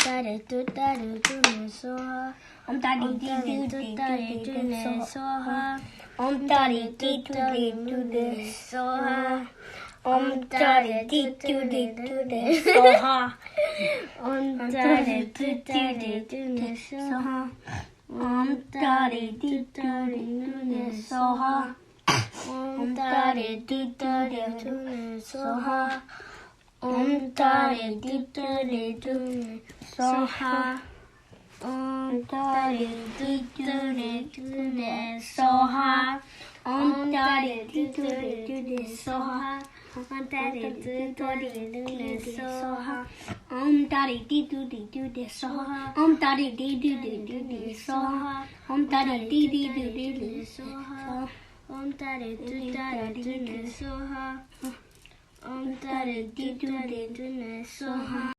tare tu tare tu ne soha. Om tari ti tu ti Tare tu tu ne ne soha. Om tari ti tu ti tu ne Soha. Om tari ti tu ti tu ne soha. Om tare tu tare tu ne soha. Om tari ti tu ti tu ne soha. Om tare tu tare tu ne soha. Om tari ti tu ti tu ne soha. Om tari ti tu ti tu ne soha. Om tari ti tu ti tu ne soha. Om tare tu tare tu ne soha. Om tari ti tu ti tu ne soha. Om tari ti tu ti tu ne soha. Om tari ti ti tu ti tu ne soha. Om tare tu tare tu ne soha. Om tare tu tare tu ne soha.